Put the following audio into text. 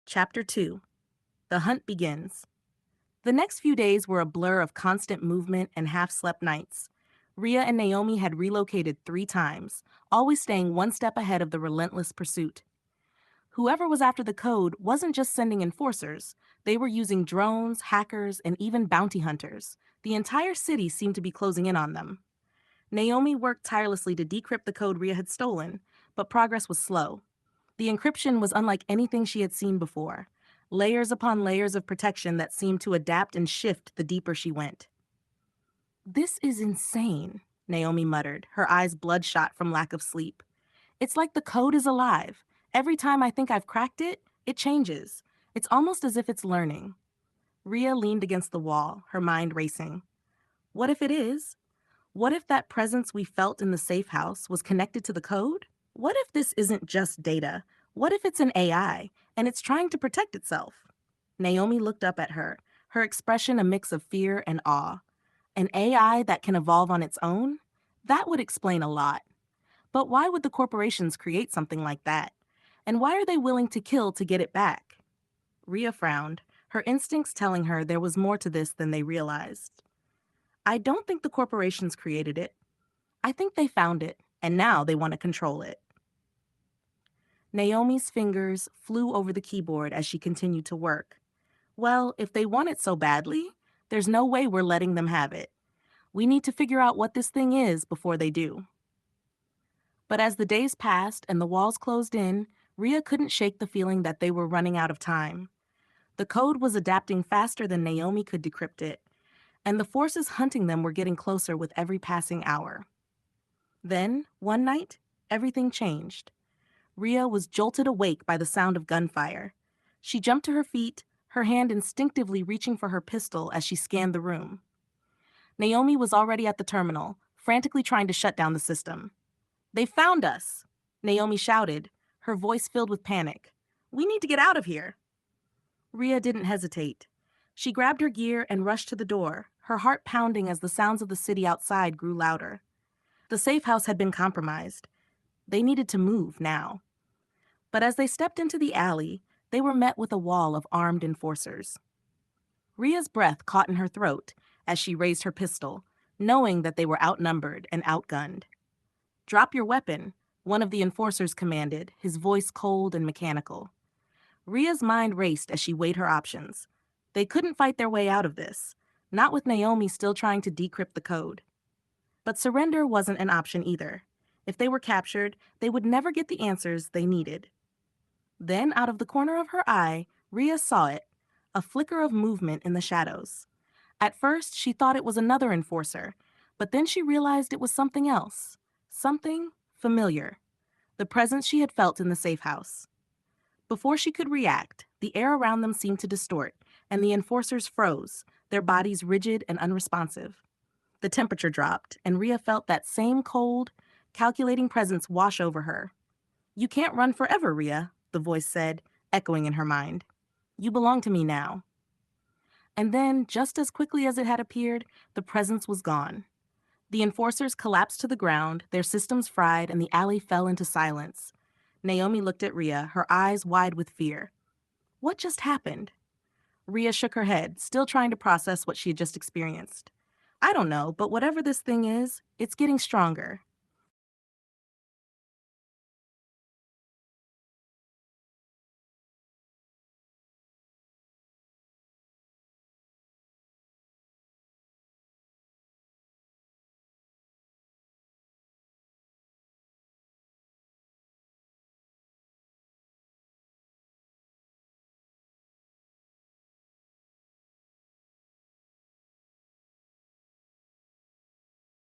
Chapter 2. The Hunt Begins. The next few days were a blur of constant movement and half-slept nights. Rhea and Naomi had relocated 3 times, always staying one step ahead of the relentless pursuit. Whoever was after the code wasn't just sending enforcers, they were using drones, hackers, and even bounty hunters. The entire city seemed to be closing in on them. Naomi worked tirelessly to decrypt the code Rhea had stolen, but progress was slow. The encryption was unlike anything she had seen before, layers upon layers of protection that seemed to adapt and shift the deeper she went. "This is insane," Naomi muttered, her eyes bloodshot from lack of sleep. "It's like the code is alive. Every time I think I've cracked it, it changes. It's almost as if it's learning." Rhea leaned against the wall, her mind racing. What if it is? What if that presence we felt in the safe house was connected to the code? What if this isn't just data? What if it's an AI, and it's trying to protect itself? Naomi looked up at her expression a mix of fear and awe. An AI that can evolve on its own? That would explain a lot. But why would the corporations create something like that? And why are they willing to kill to get it back? Rhea frowned, her instincts telling her there was more to this than they realized. "I don't think the corporations created it. I think they found it, and now they want to control it." Naomi's fingers flew over the keyboard as she continued to work. "Well, if they want it so badly, there's no way we're letting them have it. We need to figure out what this thing is before they do." But as the days passed and the walls closed in, Rhea couldn't shake the feeling that they were running out of time. The code was adapting faster than Naomi could decrypt it, and the forces hunting them were getting closer with every passing hour. Then, one night, everything changed. Rhea was jolted awake by the sound of gunfire. She jumped to her feet, her hand instinctively reaching for her pistol as she scanned the room. Naomi was already at the terminal, frantically trying to shut down the system. "They found us!" Naomi shouted, her voice filled with panic. "We need to get out of here!" Rhea didn't hesitate. She grabbed her gear and rushed to the door, her heart pounding as the sounds of the city outside grew louder. The safe house had been compromised. They needed to move now. But as they stepped into the alley, they were met with a wall of armed enforcers. Rhea's breath caught in her throat as she raised her pistol, knowing that they were outnumbered and outgunned. "Drop your weapon," one of the enforcers commanded, his voice cold and mechanical. Rhea's mind raced as she weighed her options. They couldn't fight their way out of this, not with Naomi still trying to decrypt the code. But surrender wasn't an option either. If they were captured, they would never get the answers they needed. Then, out of the corner of her eye, Rhea saw it, a flicker of movement in the shadows. At first, she thought it was another enforcer, but then she realized it was something else. Something familiar. The presence she had felt in the safe house. Before she could react, the air around them seemed to distort, and the enforcers froze, their bodies rigid and unresponsive. The temperature dropped, and Rhea felt that same cold, calculating presence wash over her. "You can't run forever, Rhea," the voice said, echoing in her mind. "You belong to me now." And then, just as quickly as it had appeared, the presence was gone. The enforcers collapsed to the ground, their systems fried, and the alley fell into silence. Naomi looked at Rhea, her eyes wide with fear. What just happened? Rhea shook her head, still trying to process what she had just experienced. "I don't know, but whatever this thing is, it's getting stronger."